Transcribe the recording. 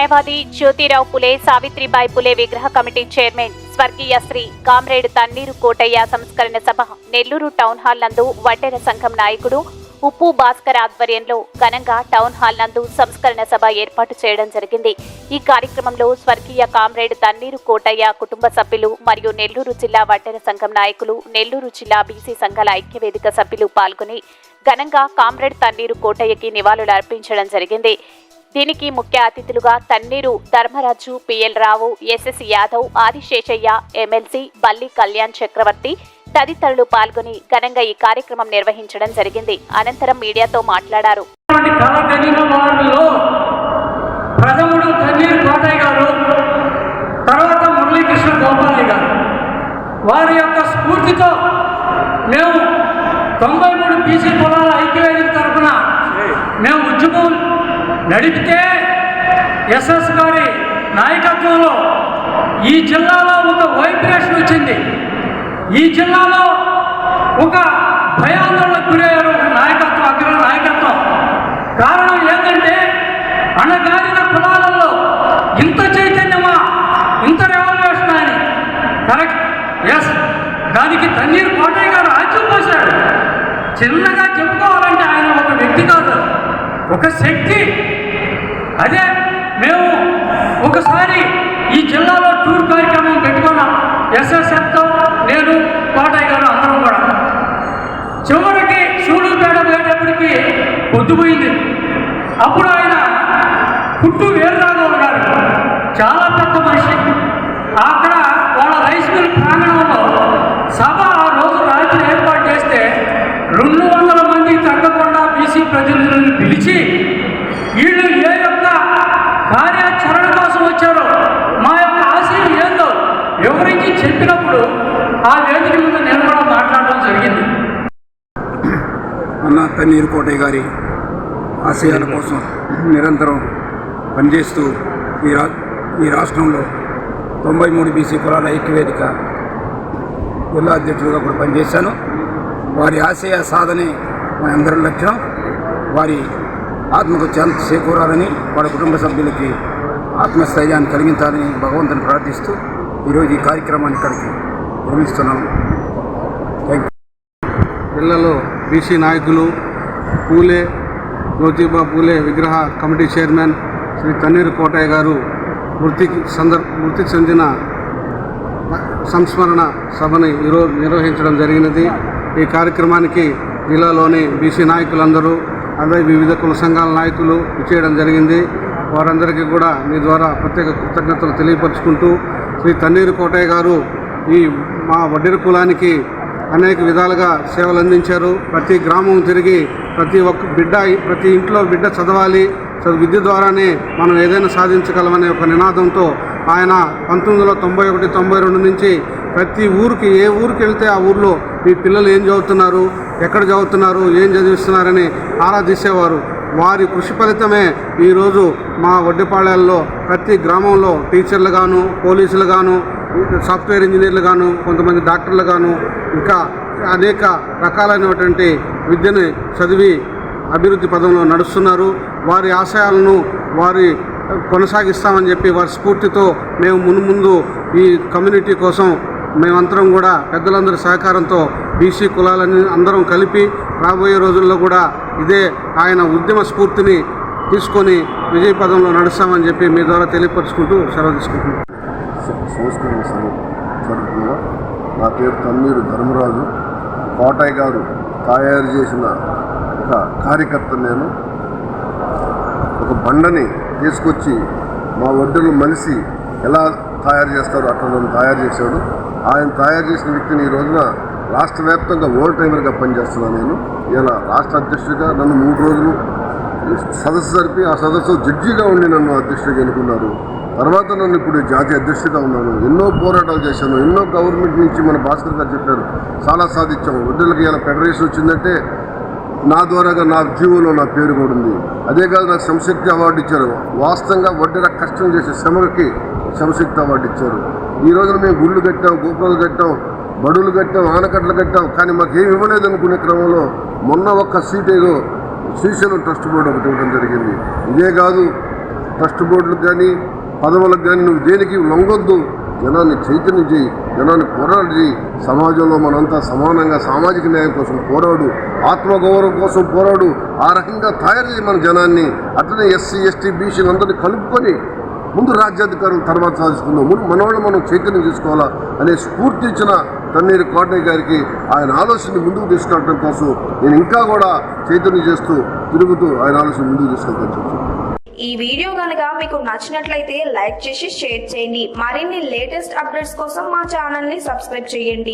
న్యాయవాది జ్యోతిరావు పులే సావిత్రిబాయి పులే విగ్రహ committee chairman స్వర్గీయ శ్రీ కామ్రేడ్ తన్నీరు కోటయ్య సంస్కరణ సభ నెల్లూరు టౌన్ హాల్ నందు వడ్డెర సంఘం నాయకుడు ఉప్పు భాస్కర్ ఆధ్వర్యంలో ఘనంగా టౌన్ హాల్ నందు సంస్కరణ సభ ఏర్పాటు చేయడం జరిగింది. ఈ కార్యక్రమంలో స్వర్గీయ కామ్రేడ్ తన్నీరు కోటయ్య కుటుంబ సభ్యులు మరియు నెల్లూరు జిల్లా వడ్డెర సంఘం నాయకులు, నెల్లూరు జిల్లా బీసీ సంఘాల ఐక్యవేదిక సభ్యులు పాల్గొని ఘనంగా కామ్రేడ్ తన్నీరు కోటయ్యకి నివాళులు అర్పించడం జరిగింది. దీనికి ముఖ్య అతిథులుగా తన్నీరు ధర్మరాజు, పిఎల్ రావు, ఎస్ఎస్ యాదవ్, ఆదిశేషయ్య, ఎమ్మెల్సీ బల్లి కళ్యాణ్ చక్రవర్తి తదితరులు పాల్గొని ఘనంగా ఈ కార్యక్రమం నిర్వహించడం జరిగింది. అనంతరం మీడియాతో మాట్లాడారు. ప్రథముడు తన్నీరు కోటయ్య గారు, తర్వాత మురళీకృష్ణ గోపాలయ్య గారు, వారి యొక్క స్ఫూర్తితో మేము 93 బీసీ కులాల ఐక్యవేదిక తరఫున మేము ఉద్యమం నడిపితే ఎస్ఎస్ గారి నాయకత్వంలో ఈ జిల్లాలో ఒక వైబ్రేషన్ వచ్చింది. ఈ జిల్లాలో ఒక భయాందోళనకు గురయ్యారు నాయకత్వం, అగ్ర నాయకత్వం. కారణం ఏంటంటే అణగారిన కులాలలో ఇంత చైతన్యమా, ఇంత రెవల్యూషన్ అని. కరెక్ట్, ఎస్, దానికి తన్నీరు కోటయ్య గారు ఆజ్యం పోశాడు. చిన్నగా చెప్పుకోవాలంటే ఆయన ఒక వ్యక్తి కాదు, ఒక శక్తి. అదే మేము ఒకసారి ఈ జిల్లాలో టూర్ కార్యక్రమం పెట్టుకున్నాం. ఎస్ఎస్ఎఫ్తో నేను, కోటయ్య గారు అందరం కూడా. చివరికి సూళ్ళూరుపేట పోయేటప్పటికి పొద్దుపోయింది. అప్పుడు ఆయన పుట్టు వీరరాఘవ గారు చాలా పెద్ద మనిషి. అక్కడ వాళ్ళ రైస్ మిల్ ప్రాంగణంలో సభ ఆ రోజు రాత్రి ఏర్పాటు చేస్తే 200 మంది తగ్గకుండా బీసీ ప్రతినిధులను పిలిచి వీళ్ళు ఏ యొక్క కార్యాచరణ కోసం వచ్చారో, మా యొక్క ఆశయం ఏందో వివరించి చెప్పినప్పుడు ఆ వేదిక మీద నేను కూడా మాట్లాడడం జరిగింది. అన్న తన్నీరు కోటయ్య గారి ఆశయాల కోసం నిరంతరం పనిచేస్తూ ఈ రాష్ట్రంలో 93 బీసీ కులాల ఐక్యవేదిక జిల్లా అధ్యక్షుడిగా కూడా పనిచేశాను. వారి ఆశయ సాధనే మా అందరి లక్ష్యం. వారి ఆత్మకు శాంతి చేకూరాలని, వారి కుటుంబ సభ్యులకి ఆత్మస్థైర్యాన్ని కలిగించాలని భగవంతుని ప్రార్థిస్తూ ఈరోజు ఈ కార్యక్రమాన్ని ఇక్కడికి నిర్వహిస్తున్నాము. జిల్లాలో బీసీ నాయకులు పూలే జ్యోతిబా పూలే విగ్రహ కమిటీ చైర్మన్ శ్రీ తన్నీరు కోటయ్య గారు మృతి చెందిన సంస్మరణ సభని ఈరోజు నిర్వహించడం జరిగినది. ఈ కార్యక్రమానికి జిల్లాలోని బీసీ నాయకులందరూ, అలాగే వివిధ కుల సంఘాల నాయకులు ఇచ్చేయడం జరిగింది. వారందరికీ కూడా మీ ద్వారా ప్రత్యేక కృతజ్ఞతలు తెలియపరుచుకుంటూ, శ్రీ తన్నీరు కోటయ్య గారు ఈ మా వడ్డెర కులానికి అనేక విధాలుగా సేవలు అందించారు. ప్రతి గ్రామం తిరిగి ప్రతి ఇంట్లో బిడ్డ చదవాలి, విద్య ద్వారానే మనం ఏదైనా సాధించగలమనే ఒక నినాదంతో ఆయన 1991, 92 నుంచి ప్రతి ఊరికి, ఏ ఊరికి వెళ్తే ఆ ఊర్లో మీ పిల్లలు ఏం చదువుతున్నారు, ఎక్కడ చదువుతున్నారు, ఏం చదివిస్తున్నారని ఆరాధించేవారు. వారి కృషి ఫలితమే ఈరోజు మా వడ్డెపాళ్యాల్లో ప్రతి గ్రామంలో టీచర్లు గాను, పోలీసులు గాను, సాఫ్ట్వేర్ ఇంజనీర్లు గాను, కొంతమంది డాక్టర్లు గాను, ఇంకా అనేక రకాలైనటువంటి విద్యను చదివి అభివృద్ధి పదంలో నడుస్తున్నారు. వారి ఆశయాలను వారి కొనసాగిస్తామని చెప్పి వారి స్ఫూర్తితో మేము మున్ముందు ఈ కమ్యూనిటీ కోసం మేమందరం కూడా పెద్దలందరి సహకారంతో బీసీ కులాలని అందరం కలిపి రాబోయే రోజుల్లో కూడా ఇదే ఆయన ఉద్యమ స్ఫూర్తిని తీసుకొని విజయ పదంలో నడుస్తామని చెప్పి మీ ద్వారా తెలియపరుచుకుంటూ సెలవు తీసుకుంటున్నాం. సంస్కరణ జరుగుతుందా? నా పేరు తన్నీరు ధర్మరాజు. కోటయ్య గారు తయారు చేసిన ఒక కార్యకర్త. నేను ఒక బండని తీసుకొచ్చి మా ఒడ్డులు మనిషి ఎలా తయారు చేస్తారో అట్లా నన్ను తయారు చేశాడు. ఆయన తయారు చేసిన వ్యక్తిని ఈ రోజున రాష్ట్ర వ్యాప్తంగా ఓల్డ్ టైమర్గా పనిచేస్తున్నాను. నేను ఇలా రాష్ట్ర అధ్యక్షుడిగా నన్ను 3 రోజులు సదస్సు జరిపి, ఆ సదస్సు జడ్జిగా ఉండి నన్ను అధ్యక్షుడిగా ఎన్నుకున్నారు. తర్వాత నన్ను ఇప్పుడు జాతీయ అధ్యక్షుడిగా ఉన్నాను. ఎన్నో పోరాటాలు చేశాను. ఎన్నో గవర్నమెంట్ నుంచి మన భాస్కర్ గారు చెప్పారు, చాలా సాధించాము. వడ్డీలకి ఇలా ఫెడరేషన్ వచ్చిందంటే నా ద్వారాగా నా జీవోలో నా పేరు కూడా ఉంది. అదే కాదు, నాకు శ్రమశక్తి అవార్డు ఇచ్చారు. వాస్తవంగా వడ్డీల కష్టం చేసే శ్రమకి శ్రమశక్తి అవార్డు ఇచ్చారు. ఈ రోజున మేము గుళ్ళు కట్టాం, గోపురాలు కట్టాం, బడులు కట్టాం, ఆనకట్టలు కట్టాం. కానీ మాకు ఏమి ఇవ్వలేదు అనుకునే క్రమంలో మొన్న ఒక్క సీట్ ఏదో శ్రీశైలం ట్రస్ట్ బోర్డు ఒకటి ఇవ్వడం జరిగింది. ఇదే కాదు, ట్రస్ట్ బోర్డులకు కానీ పదవులకు కానీ నువ్వు దేనికి లొంగొద్దు. జనాన్ని చైతన్యం చేయి, జనాన్ని పోరాడు చేయి. సమాజంలో మనంతా సమానంగా సామాజిక న్యాయం కోసం పోరాడు, ఆత్మగౌరవం కోసం పోరాడు. ఆ రకంగా తయారు చేయి మన జనాన్ని. అట్లనే ఎస్సీ ఎస్టీ బీసీలు అందరినీ కలుపుకొని ముందు రాజ్యాధికారులు తర్వాత సాధించుకుందాం, ముందు మనవాళ్ళు మనం చైతన్యం చేసుకోవాలా అనే స్ఫూర్తి ఇచ్చిన తన్నీరు కోటయ్య గారికి ఆయన ఆలోచనని ముందుకు తీసుకెళ్ళడం కోసం నేను ఇంకా కూడా చైతన్యం చేస్తూ తిరుగుతూ ఆయన ఆలోచన ముందుకు తీసుకెళ్తాను. ఈ వీడియో కనుక మీకు నచ్చినట్లయితే లైక్ చేసి షేర్ చేయండి. మరిన్ని లేటెస్ట్ అప్డేట్స్ కోసం మా ఛానల్ ని సబ్స్క్రైబ్ చేయండి.